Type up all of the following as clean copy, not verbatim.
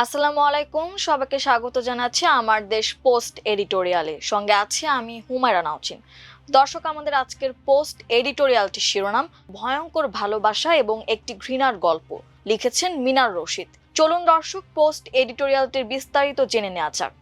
আসসালামু আলাইকুম, সবাইকে স্বাগত জানাচ্ছি আমার দেশ পোস্ট এডিটোরিয়ালে। সঙ্গে আছে আমি হুমায়রা নাওচিন। দর্শক, আমাদের আজকের পোস্ট এডিটোরিয়ালটির শিরোনাম ভয়ঙ্কর ভালোবাসা এবং একটি ঘৃণার গল্প। লিখেছেন মিনার রশিদ। চলুন দর্শক, পোস্ট এডিটোরিয়ালটির বিস্তারিত জেনে নেওয়া যাক।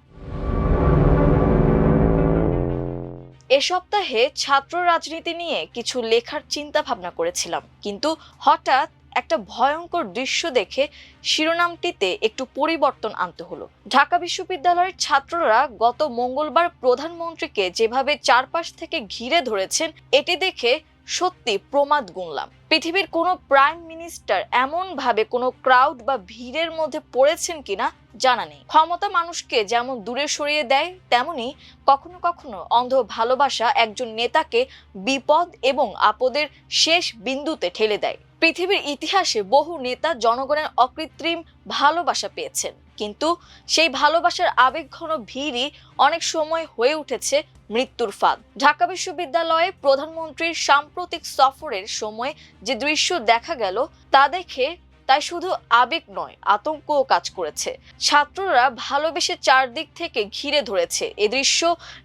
এ সপ্তাহে ছাত্র রাজনীতি নিয়ে কিছু লেখার চিন্তা ভাবনা করেছিলাম, কিন্তু হঠাৎ একটা ভয়ঙ্কর দৃশ্য দেখে শিরোনামটিতে একটু পরিবর্তন আনতে হলো। ঢাকা বিশ্ববিদ্যালয়ের ছাত্ররা গত মঙ্গলবার প্রধানমন্ত্রীকে যেভাবে চারপাশ থেকে ঘিরে ধরেছেন, এটি দেখে সত্যি প্রমাদ গুনলাম। পৃথিবীর কোনো প্রাইম মিনিস্টার এমন ভাবে কোনো ক্রাউড বা ভিড়ের মধ্যে পড়েছেন কিনা জানা নেই। ক্ষমতা মানুষকে যেমন দূরে সরিয়ে দেয়, তেমনি কখনো কখনো অন্ধ ভালোবাসা একজন নেতাকে বিপদ এবং আপদের শেষ বিন্দুতে ঠেলে দেয়। পৃথিবীর ইতিহাসে বহু নেতা জনগণের অকৃত্রিম ভালোবাসা পেয়েছেন, কিন্তু সেই ভালোবাসার আবেগঘন ভিড়ই অনেক সময় হয়ে উঠেছে মৃত্যুর ফাঁদ। ঢাকা বিশ্ববিদ্যালয়ে প্রধানমন্ত্রীর সাম্প্রতিক সফরের সময় যে দৃশ্য দেখা গেল, তা দেখে তাই শুধু আবেগ নয়, আতঙ্কও কাজ করেছে। ছাত্ররা ভালোবেসে চারদিক থেকে ঘিরে ধরেছে। এ দৃশ্য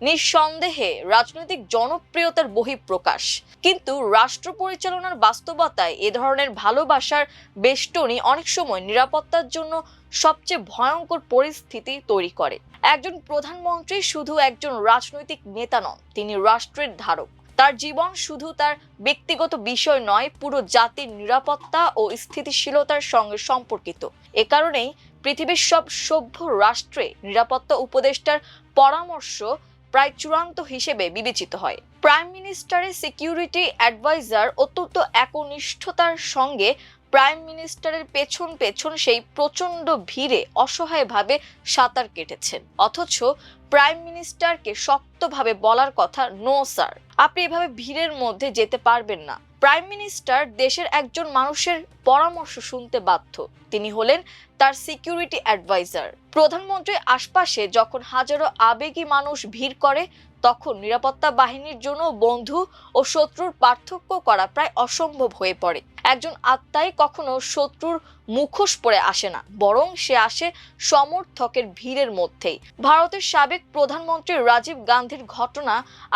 নিঃসন্দেহে রাজনৈতিক জনপ্রিয়তার বহিঃপ্রকাশ, কিন্তু রাষ্ট্র পরিচালনার বাস্তবতায় এ ধরনের ভালোবাসার বেষ্টনী অনেক সময় নিরাপত্তার জন্য সবচেয়ে ভয়ঙ্কর পরিস্থিতি তৈরি করে। একজন প্রধানমন্ত্রী শুধু একজন রাজনৈতিক নেতা নন, তিনি রাষ্ট্রের ধারক। তার জীবন শুধু তার ব্যক্তিগত বিষয় নয়, পুরো জাতির নিরাপত্তা ও স্থিতিশীলতার সঙ্গে সম্পর্কিত। এ কারণেই পৃথিবীর সব সভ্য রাষ্ট্রে নিরাপত্তা উপদেষ্টার পরামর্শ প্রায় চূড়ান্ত হিসেবে বিবেচিত হয়। প্রাইম মিনিস্টারের সিকিউরিটি অ্যাডভাইজার অত্যন্ত একনিষ্ঠতার সঙ্গে প্রাইম মিনিস্টারের পেছন পেছন সেই প্রচন্ড ভিড়ে অসহায়ভাবে সাঁতার কেটেছেন, অথচ প্রাইম মিনিস্টারকে শক্তভাবে বলার কথা, নো স্যার, আপনি এভাবে ভিড়ের মধ্যে যেতে পারবেন না। প্রাইম মিনিস্টার দেশের একজন মানুষের পরামর্শ শুনতে বাধ্য। তিনি হলেন তার সিকিউরিটি অ্যাডভাইজার। প্রধানমন্ত্রীর আশপাশে যখন হাজারো আবেগী মানুষ ভিড় করে, তখন নিরাপত্তা বাহিনীর জন্য বন্ধু ও শত্রুর পার্থক্য করা প্রায় অসম্ভব হয়ে পড়ে। একজন আত্মাই কখনো শত্রুর মুখোশ পরে আসে না, বরং সে আসে সমর্থকের ভিড়ের মধ্যেই। ভারতের সাবেক প্রধানমন্ত্রী রাজীব গান্ধীর ঘটনা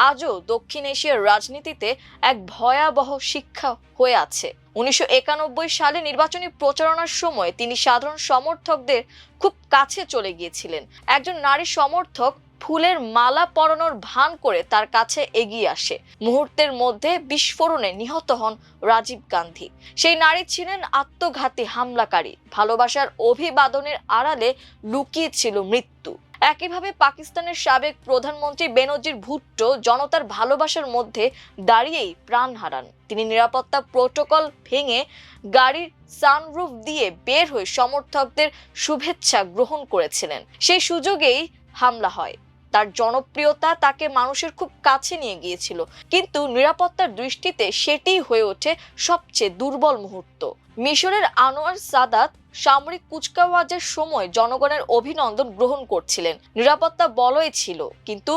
আজও দক্ষিণ এশিয়ার রাজনীতিতে এক ভয়াবহ শিক্ষা হয়ে আছে। 1991 সালে নির্বাচনী প্রচারণার সময় তিনি সাধারণ সমর্থকদের খুব কাছে চলে গিয়েছিলেন। একজন নারী সমর্থক ফুলের মালা পরানোর ভান করে তার কাছে এগিয়ে আসে। মুহূর্তের মধ্যে বিস্ফোরণে নিহত হন রাজীব গান্ধী। সেই নারী ছিলেন আত্মঘাতী হামলাকারী। ভালোবাসার অভিবাদনের আড়ালে লুকিয়ে ছিল মৃত্যু। একইভাবে পাকিস্তানের সাবেক প্রধানমন্ত্রী বেনজির ভুট্টো জনতার ভালোবাসার মধ্যে দাঁড়িয়েই প্রাণ হারান। তিনি নিরাপত্তা প্রোটোকল ভেঙে গাড়ির সানরুফ দিয়ে বের হয়ে সমর্থকদের শুভেচ্ছা গ্রহণ করেছিলেন। সেই সুযোগেই হামলা হয়। তার জনপ্রিয়তা তাকে মানুষের খুব কাছে নিয়ে গিয়েছিল, কিন্তু নিরাপত্তার দৃষ্টিতে সেটিই হয়ে ওঠে সবচেয়ে দুর্বল মুহূর্ত। মিশরের আনোয়ার সাদাত সামরিক কুচকাওয়াজের সময় জনগণের অভিনন্দন গ্রহণ করছিলেন। নিরাপত্তা বলয় ছিল, কিন্তু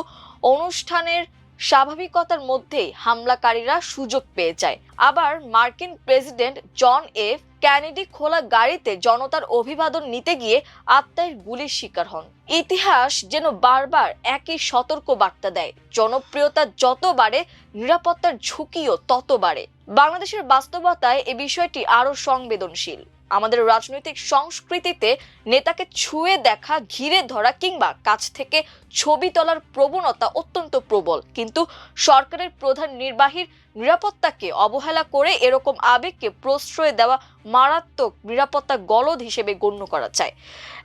অনুষ্ঠানের স্বাভাবিকতার মধ্যেই হামলাকারীরা সুযোগ পেয়ে যায়। আবার মার্কিন প্রেসিডেন্ট জন এফ কেনেডি খোলা গাড়িতে জনতার অভিবাদন নিতে গিয়ে আত্মার গুলির শিকার হন। ইতিহাস যেন বারবার একই সতর্ক বার্তা দেয়, জনপ্রিয়তা যত বাড়ে, নিরাপত্তার ঝুঁকিও তত বাড়ে। বাংলাদেশের বাস্তবতায় এ বিষয়টি আরো সংবেদনশীল। আমাদের রাজনৈতিক সংস্কৃতিতে নেতাকে ছুঁয়ে দেখা, ঘিরে ধরা কিংবা কাছ থেকে ছবি তোলার প্রবণতা অত্যন্ত প্রবল, কিন্তু সরকারের প্রধান নির্বাহীর নিরাপত্তাকে অবহেলা করে এরকম আবেগকে প্রশ্রয় দেওয়া মারাত্মক নিরাপত্তা গলদ হিসেবে গণ্য করা যায়।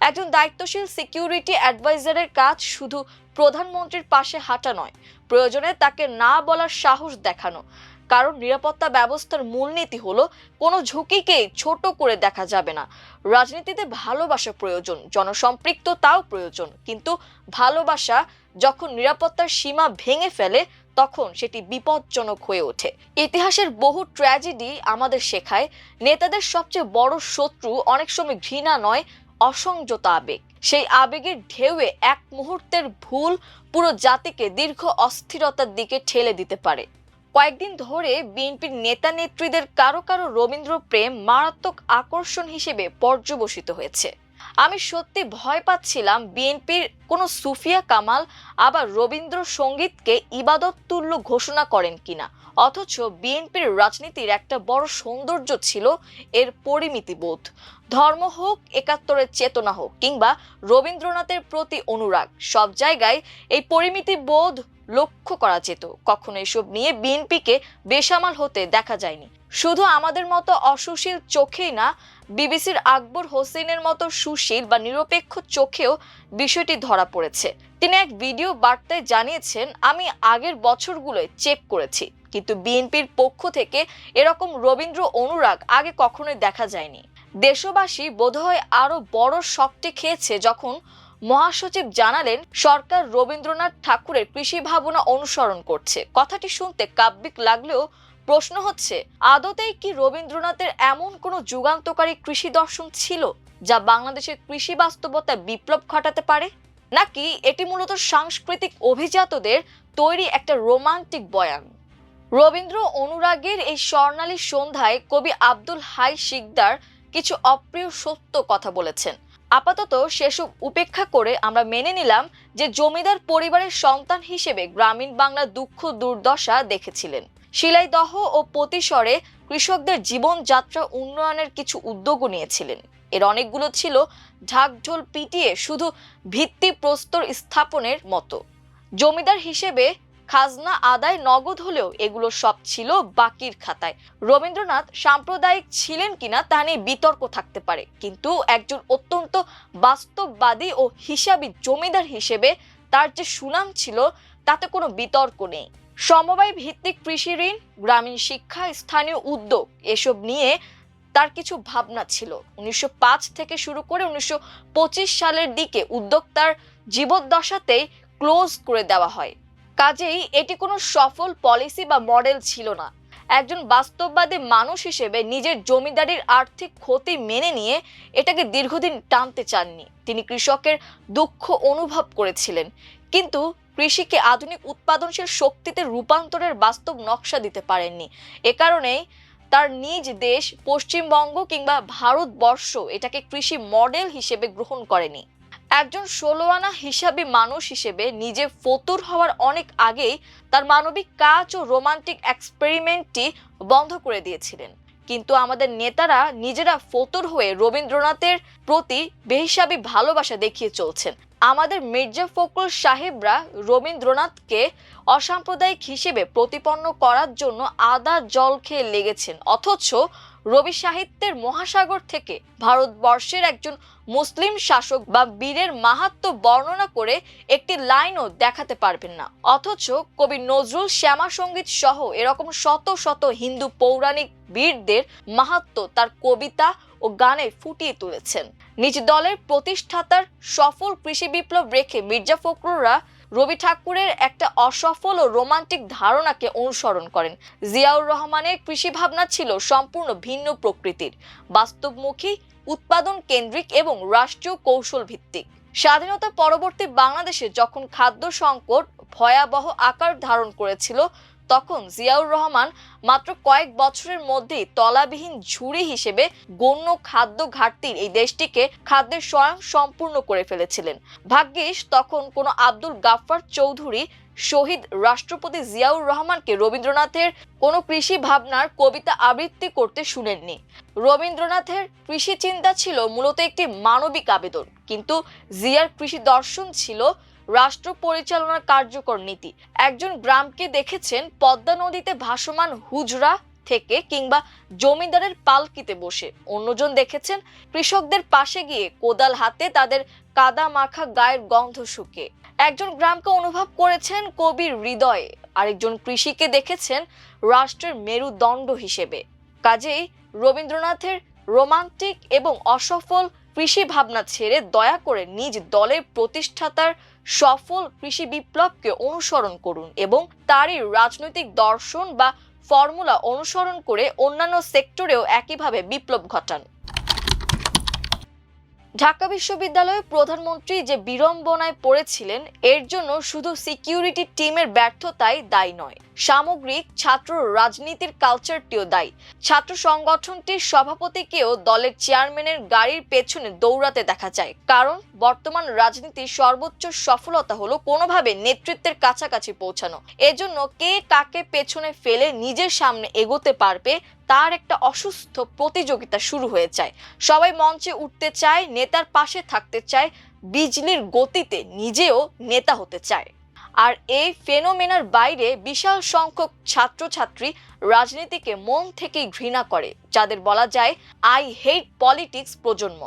একজন দায়িত্বশীল সিকিউরিটি অ্যাডভাইজারের কাজ শুধু প্রধানমন্ত্রীর পাশে হাঁটা নয়, প্রয়োজনে তাকে না বলার সাহস দেখানো। কারণ নিরাপত্তা ব্যবস্থার মূলনীতি হলো কোনো ঝুঁকিকেই ছোট করে দেখা যাবে না। রাজনীতিতে ভালোবাসা প্রয়োজন, জনসম্পৃক্ততাও প্রয়োজন, কিন্তু ভালোবাসা যখন নিরাপত্তার সীমা ভেঙে ফেলে, তখন সেটি বিপজ্জনক হয়ে ওঠে। ইতিহাসের বহু ট্র্যাজেডি আমাদের শেখায়, নেতাদের সবচেয়ে বড় শত্রু অনেক সময় ঘৃণা নয়, অসংযত আবেগ। সেই আবেগের ঢেউয়ে এক মুহূর্তের ভুল পুরো জাতিকে দীর্ঘ অস্থিরতার দিকে ঠেলে দিতে পারে। কয়েকদিন ধরে বিএনপির নেতা নেত্রীদের কারো কারো রবীন্দ্র প্রেম মারাত্মক আকর্ষণ হিসেবে পর্যবসিত হয়েছে। আমি সত্যি ভয় পাচ্ছিলাম বিএনপির কোনো সুফিয়া কামাল আবার রবীন্দ্রসঙ্গীতকে ইবাদত তুল্য ঘোষণা করেন কিনা। অথচ বিএনপির রাজনীতির একটা বড় সৌন্দর্য ছিল এর পরিমিতিবোধ। ধর্ম হোক, একাত্তরের চেতনা হোক, কিংবা রবীন্দ্রনাথের প্রতি অনুরাগ, সব জায়গায় এই পরিমিতিবোধ লক্ষ্য করা যেত। কখনো এসব নিয়ে বিএনপিকে বেসামাল হতে দেখা যায়নি। শুধু আমাদের মতো অসুশীল চোখেই না, বিবিসির আকবর হোসেনের মতো সুশীল বা নিরপেক্ষ চোখেও বিষয়টি ধরা পড়েছে। তিনি এক ভিডিও বার্তায় জানিয়েছেন, আমি আগের বছরগুলোয় চেক করেছি, কিন্তু বিএনপির পক্ষ থেকে এরকম রবীন্দ্র অনুরাগ আগে কখনোই দেখা যায়নি। দেশবাসী বোধহয় আরো বড় শকটি খেয়েছে যখন মহাসচিব জানালেন সরকার রবীন্দ্রনাথ ঠাকুরের কৃষি ভাবনা অনুসরণ করছে। কথাটি শুনতে কাব্যিক লাগলেও প্রশ্ন হচ্ছে, আদতেই কি রবীন্দ্রনাথের এমন কোনো যুগান্তকারী কৃষি দর্শন ছিল যা বাংলাদেশের কৃষি বাস্তবতায় বিপ্লব ঘটাতে পারে, নাকি এটি মূলত সাংস্কৃতিক অভিজাতদের তৈরি একটা রোমান্টিক বয়ান? রবীন্দ্র অনুরাগের এই স্বর্ণালী সন্ধ্যায় কবি আব্দুল হাই শিকদার কিছু অপ্রিয় সত্য কথা বলেছেন। আপাতত সেসব উপেক্ষা করে আমরা মেনে নিলাম যে জমিদার পরিবারের সন্তান হিসেবে গ্রামীণ বাংলার দুঃখ দুর্দশা দেখেছিলেন। শিলাইদহ ও পতিশরে কৃষকদের জীবনযাত্রা উন্নয়নের কিছু উদ্যোগও নিয়েছিলেন। এর অনেকগুলো ছিল ঢাকঢোল পিটিয়ে শুধু ভিত্তিপ্রস্তর স্থাপনের মতো। জমিদার হিসেবে খাজনা আদায় নগদ হলেও এগুলো সব ছিল বাকির খাতায়। রবীন্দ্রনাথ সাম্প্রদায়িক ছিলেন কিনা তা নিয়ে বিতর্ক থাকতে পারে, কিন্তু একজন অত্যন্ত বাস্তববাদী ও হিসাবী জমিদার হিসেবে তার যে সুনাম ছিল তাতে কোনো বিতর্ক নেই। সমবায় ভিত্তিক কৃষি ঋণ, গ্রামীণ শিক্ষা, স্থানীয় উদ্যোগ, এসব নিয়ে তার কিছু ভাবনা ছিল। 1905 থেকে শুরু করে 1925 সালের দিকে উদ্যোগ তার জীবদ্দশাতেই ক্লোজ করে দেওয়া হয়। কাজেই এটি কোনো সফল পলিসি বা মডেল ছিল না। একজন বাস্তববাদী মানুষ হিসেবে নিজের জমিদারির আর্থিক ক্ষতি মেনে নিয়ে এটাকে দীর্ঘদিন টানতে চাননি। তিনি কৃষকের দুঃখ অনুভব করেছিলেন, কিন্তু কৃষিকে আধুনিক উৎপাদনশীল শক্তিতে রূপান্তরের বাস্তব নকশা দিতে পারেননি। এ কারণেই তার নিজ দেশ পশ্চিমবঙ্গ কিংবা ভারতবর্ষ এটাকে কৃষি মডেল হিসেবে গ্রহণ করেনি। একজন 16 আনা হিসাবী মানুষ হিসেবে নিজে ফতুর হওয়ার অনেক আগেই তার মানবিক কাজ ও রোমান্টিক এক্সপেরিমেন্টটি বন্ধ করে দিয়েছিলেন। কিন্তু আমাদের নেতারা নিজেরা ফতুর হয়ে রবীন্দ্রনাথের প্রতি বেহিসাবি ভালোবাসা দেখিয়ে চলছেন। আমাদের মির্জা ফখরুল সাহেবরা রবীন্দ্রনাথকে অসাম্প্রদায়িক হিসেবে প্রতিপন্ন করার জন্য আদা জল খেয়ে লেগেছেন, অথচ রবি সাহিত্যের মহাসাগর থেকে ভারতবর্ষের একজন মুসলিম শাসক বা বীরের মাহাত্ম্য বর্ণনা করে একটি লাইনও দেখাতে পারবেন না। অথচ কবি নজরুল শ্যামা সঙ্গীত সহ এরকম শত শত হিন্দু পৌরাণিক বীরদের মাহাত্ম্য তার কবিতা ও গানে ফুটিয়ে তুলেছেন। নিজ দলের প্রতিষ্ঠাতার সফল কৃষি বিপ্লব রেখে মির্জা ফখরুলরা রবি ঠাকুরের একটা অসফল ও রোমান্টিক ধারণাকে অনুসরণ করেন। জিয়াউর রহমানের কৃষি ভাবনা ছিল সম্পূর্ণ ভিন্ন প্রকৃতির, বাস্তবমুখী, উৎপাদন কেন্দ্রিক এবং রাষ্ট্রীয় কৌশল ভিত্তিক। স্বাধীনতা পরবর্তী বাংলাদেশে যখন খাদ্য সংকট ভয়াবহ আকার ধারণ করেছিল, তখন জিয়াউর রহমান মাত্র কয়েক বছরের মধ্যেই তলাবিহীন ঝুড়ি হিসেবে গণ্য খাদ্য ঘাটতির এই দেশটিকে খাদ্যের স্বয়ং সম্পূর্ণ করে ফেলেছিলেন। ভাগ্যিস তখন কোনো আব্দুল গাফফার চৌধুরী শহীদ রাষ্ট্রপতি জিয়াউর রহমানকে রবীন্দ্রনাথের কোনো কৃষি ভাবনার কবিতা আবৃত্তি করতে শুনেননি। রবীন্দ্রনাথের কৃষি চিন্তা ছিল মূলত একটি মানবিক আবেদন, কিন্তু জিয়ার কৃষি দর্শন ছিল রাষ্ট্র পরিচালনার কার্যকর নীতি। একজন গ্রামকে দেখেছেন পদ্মা নদীতে ভাসমান হুজরা থেকে কিংবা জমিদারের পালকিতে বসে, অন্যজন দেখেছেন কৃষকদের পাশে গিয়ে কোদাল হাতে তাদের কাদা মাখা গায়ের গন্ধ শুকে। একজন গ্রামকে অনুভব করেছেন কবির হৃদয়ে, আরেকজন কৃষিকে দেখেছেন রাষ্ট্রের মেরুদণ্ড হিসেবে। কাজেই রবীন্দ্রনাথের রোমান্টিক এবং অসফল কৃষি ভাবনা ছেড়ে দয়া করে নিজ দলের প্রতিষ্ঠাতার সফল কৃষি বিপ্লবকে অনুসরণ করুন এবং তারই রাজনৈতিক দর্শন বা ফর্মুলা অনুসরণ করে অন্যান্য সেক্টরেও একইভাবে বিপ্লব ঘটান। ঢাকা বিশ্ববিদ্যালয়ের প্রধানমন্ত্রী যে বিড়ম্বনায় পড়েছিলেন, এর জন্য শুধু সিকিউরিটি টিমের ব্যর্থতাই দায়ী নয়। সামগ্রিক ছাত্র রাজনীতির কালচারটিও দায়ী। ছাত্র সংগঠনটির সভাপতিকেও দলের চেয়ারম্যানের গাড়ির পেছনে দৌড়াতে দেখা যায়, কারণ বর্তমান রাজনীতির সর্বোচ্চ সফলতা হলো কোনোভাবে নেতৃত্বের কাছাকাছি পৌঁছানো। এজন্য কে কাকে পেছনে ফেলে নিজের সামনে এগোতে পারবে তার একটা অসুস্থ প্রতিযোগিতা শুরু হয়ে যায়। সবাই মঞ্চে উঠতে চায়, নেতার পাশে থাকতে চায়, বিজলির গতিতে নিজেও নেতা হতে চায়। আর এই ফেনোমেনার বাইরে বিশাল সংখ্যক ছাত্রছাত্রী রাজনীতিকে মন থেকেই ঘৃণা করে, যাদের বলা যায় আই হেট পলিটিক্স প্রজন্ম।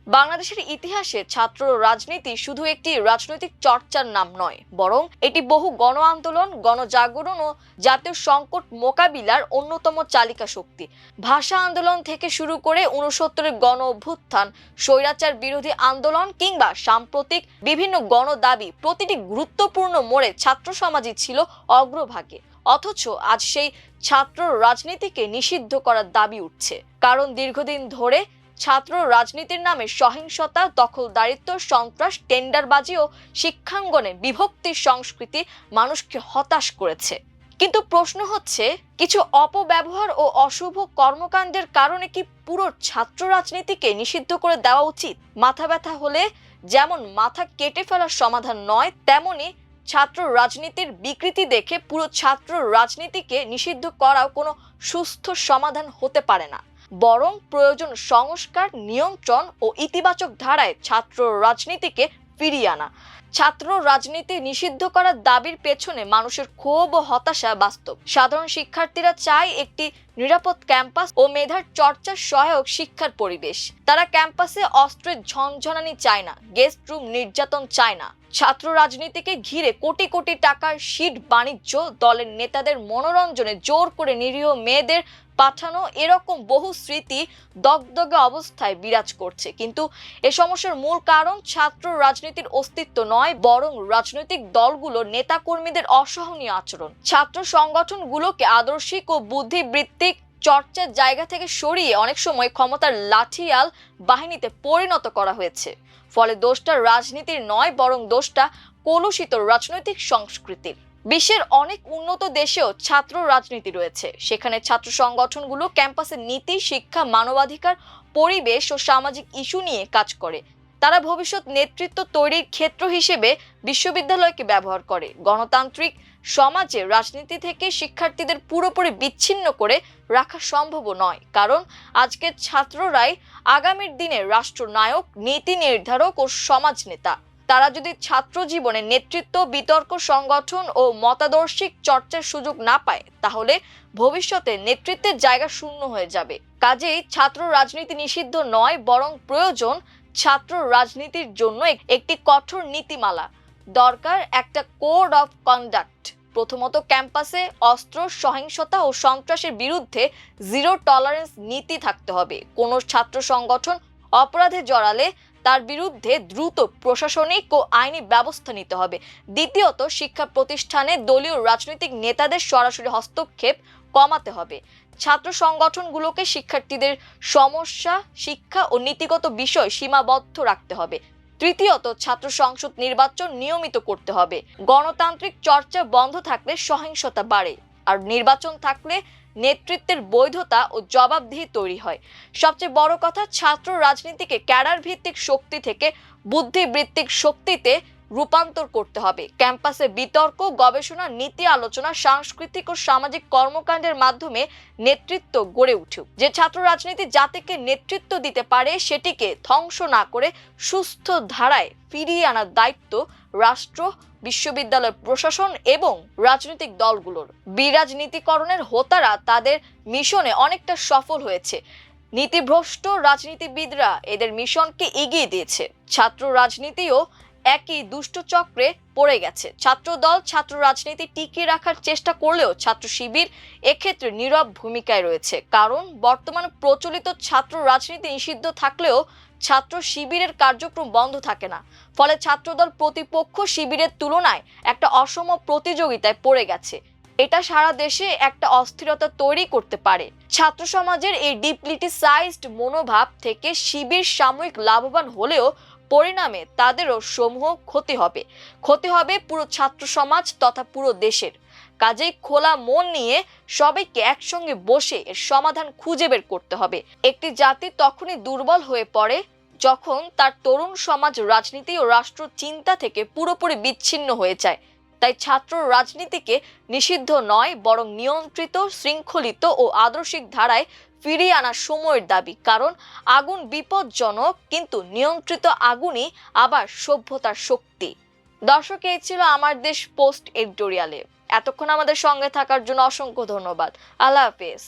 বাংলাদেশের ইতিহাসে ছাত্র রাজনীতি শুধু একটি রাজনৈতিক চর্চার নাম নয়, বরং এটি বহু গণ আন্দোলন, গণজাগরণ ও জাতীয় সংকট মোকাবিলার অন্যতম চালিকা শক্তি। ভাষা আন্দোলন থেকে শুরু করে ৬৯-এর গণ অভ্যুত্থান, স্বৈরাচার বিরোধী আন্দোলন কিংবা সাম্প্রতিক বিভিন্ন গণদাবি, প্রতিটি গুরুত্বপূর্ণ মোড়ে ছাত্র সমাজই ছিল অগ্রভাগে। অথচ আজ সেই ছাত্র রাজনীতিকে নিষিদ্ধ করার দাবি উঠছে, কারণ দীর্ঘদিন ধরে ছাত্র রাজনীতির নামে সহিংসতা, দখলদারিত্ব, সন্ত্রাস, টেন্ডারবাজি ও শিক্ষাঙ্গনে বিভক্তির সংস্কৃতি মানুষকে হতাশ করেছে। কিন্তু প্রশ্ন হচ্ছে, কিছু অপব্যবহার ও অশুভ কর্মকাণ্ডের কারণে কি পুরো ছাত্র রাজনীতিকে নিষিদ্ধ করে দেওয়া উচিত? মাথা ব্যথা হলে যেমন মাথা কেটে ফেলার সমাধান নয়, তেমনি ছাত্র রাজনীতির বিকৃতি দেখে পুরো ছাত্র রাজনীতিকে নিষিদ্ধ করাও কোনো সুস্থ সমাধান হতে পারে না। বরং প্রয়োজন সংস্কার, নিয়ন্ত্রণ ও ইতিবাচক ধারায় ছাত্র রাজনীতিকে ফিরিয়ে আনা। ছাত্র রাজনীতি নিষিদ্ধ করার দাবির পেছনে মানুষের ক্ষোভ ও হতাশা বাস্তব। সাধারণ শিক্ষার্থীরা চায় একটি নিরাপদ ক্যাম্পাস ও মেধার চর্চার সহায়ক শিক্ষার পরিবেশ। তারা ক্যাম্পাসে অস্ত্রের ঝনঝনানি চায় না, গেস্ট রুম নির্যাতন চায় না। ছাত্র রাজনীতিকে ঘিরে কোটি কোটি টাকার সিট বাণিজ্য, দলের নেতাদের মনোরঞ্জনে জোর করে নিরীহ মেয়েদের পাঠানো, এরকম বহু স্মৃতি দগদগে অবস্থায় বিরাজ করছে। কিন্তু এ সমস্যার মূল কারণ ছাত্র রাজনীতির অস্তিত্ব নয়, বরং রাজনৈতিক দলগুলোর নেতাকর্মীদের অসহনীয় আচরণ। ছাত্র সংগঠনগুলোকে আদর্শিক ও বুদ্ধিবৃত্তিক চর্চার জায়গা থেকে সরিয়ে অনেক সময় ক্ষমতার লাঠিয়াল বাহিনীতে পরিণত করা হয়েছে। ফলে দোষটা রাজনীতির নয়, বরং দোষটা কলুষিত রাজনৈতিক সংস্কৃতির। বিশ্বের অনেক উন্নত দেশেও ছাত্র রাজনীতি রয়েছে। সেখানে ছাত্র সংগঠনগুলো ক্যাম্পাসের নীতি, শিক্ষা, মানবাধিকার, পরিবেশ ও সামাজিক ইস্যু নিয়ে কাজ করে। তারা ভবিষ্যৎ নেতৃত্ব তৈরির ক্ষেত্র হিসেবে বিশ্ববিদ্যালয়কে ব্যবহার করে। গণতান্ত্রিক সমাজে রাজনীতি থেকে শিক্ষার্থীদের পুরোপুরি বিচ্ছিন্ন করে রাখা সম্ভব নয়, কারণ আজকের ছাত্ররাই আগামীর দিনের রাষ্ট্রনায়ক, নীতি নির্ধারক ও সমাজ নেতা। তারা যদি ছাত্র জীবনে নেতৃত্ব, বিতর্ক, সংগঠন ও মতাদর্শিক চর্চার সুযোগ না পায়, তাহলে ভবিষ্যতে নেতৃত্বের জায়গা শূন্য হয়ে যাবে। কাজেই ছাত্র রাজনীতি নিষিদ্ধ নয়, বরং প্রয়োজন ছাত্র রাজনীতির জন্য একটি কঠোর নীতিমালা। দরকার একটা কোড অফ কন্ডাক্ট। প্রথমত, ক্যাম্পাসে অস্ত্র, সহিংসতা ও সন্ত্রাসের বিরুদ্ধে জিরো টলারেন্স নীতি থাকতে হবে। কোনো ছাত্র সংগঠন অপরাধে জড়ালে তার বিরুদ্ধে দ্রুত প্রশাসনিক ও আইনি ব্যবস্থা নিতে হবে। দ্বিতীয়ত, শিক্ষা প্রতিষ্ঠানে দলীয় রাজনৈতিক নেতাদের সরাসরি হস্তক্ষেপ কমাতে হবে। ছাত্র সংগঠনগুলোকে শিক্ষার্থীদের সমস্যা, শিক্ষা ও নীতিগত বিষয় সীমাবদ্ধ রাখতে হবে। তৃতীয়ত, ছাত্র সংসদ নির্বাচন নিয়মিত করতে হবে। গণতান্ত্রিক চর্চা বন্ধ থাকলে সহিংসতা বাড়ে, আর নির্বাচন থাকলে নেতৃত্বের বৈধতা ও জবাবদিহি তৈরি হয়। সবচেয়ে বড় কথা, ছাত্র রাজনীতিকে ক্যাডার ভিত্তিক শক্তি থেকে বুদ্ধিবৃত্তিক শক্তিতে রূপান্তর করতে হবে। ক্যাম্পাসে বিতর্ক, গবেষণা, নীতি আলোচনা, সাংস্কৃতিক ও সামাজিক কর্মকাণ্ডের মাধ্যমে নেতৃত্ব গড়ে উঠুক। যে ছাত্র রাজনীতি জাতিকে নেতৃত্ব দিতে পারে, সেটিকে ধ্বংস না করে সুস্থ ধারায় ফিরিয়ে আনার দায়িত্ব রাষ্ট্র, বিশ্ববিদ্যালয় প্রশাসন এবং রাজনৈতিক দলগুলোর। বিরাজনীতিকরণের হোতারা তাদের মিশনে অনেকটা সফল হয়েছে। নীতিভ্রষ্ট রাজনীতিবিদরা এদের মিশনকে এগিয়ে দিয়েছে। ছাত্র রাজনীতিও একই দুষ্ট চক্রে পড়ে গেছে। ছাত্র দল ছাত্র রাজনীতি টিকিয়ে রাখার চেষ্টা করলেও ছাত্র শিবির এক্ষেত্রে নীরব ভূমিকায় রয়েছে, কারণ বর্তমানে প্রচলিত ছাত্র রাজনীতি নিষিদ্ধ থাকলেও ছাত্র শিবিরের কার্যক্রম বন্ধ থাকে না। ফলে ছাত্রদল প্রতিপক্ষ শিবিরের তুলনায় একটা অসম প্রতিযোগিতায় পড়ে গেছে। এটা সারা দেশে একটা অস্থিরতা তৈরি করতে পারে। ছাত্র সমাজের এই ডিপলিটিসাইজড মনোভাব থেকে শিবির সাময়িক লাভবান হলেও পরিণামে তাদেরও সমূহ ক্ষতি হবে পুরো ছাত্র সমাজ তথা পুরো দেশের। কাজেই খোলা মন নিয়ে সবাইকে একসঙ্গে বসে এর সমাধান খুঁজে বের করতে হবে। একটি জাতি তখনই দুর্বল হয়ে পড়ে যখন তার তরুণ সমাজ রাজনীতি ও রাষ্ট্র চিন্তা থেকে পুরোপুরি বিচ্ছিন্ন হয়ে যায়। তাই ছাত্র রাজনীতিকে নিষিদ্ধ নয়, বরং নিয়ন্ত্রিত, শৃঙ্খলিত ও আদর্শিক ধারায় ফিরিয়ে আনা সময়ের দাবি। কারণ আগুন বিপজ্জনক, কিন্তু নিয়ন্ত্রিত আগুনই আবার সভ্যতার শক্তি। দর্শক, এই ছিল আমার দেশ পোস্ট এডিটোরিয়ালে। এতক্ষণ আমাদের সঙ্গে থাকার জন্য অসংখ্য ধন্যবাদ। আল্লাহ হাফেজ।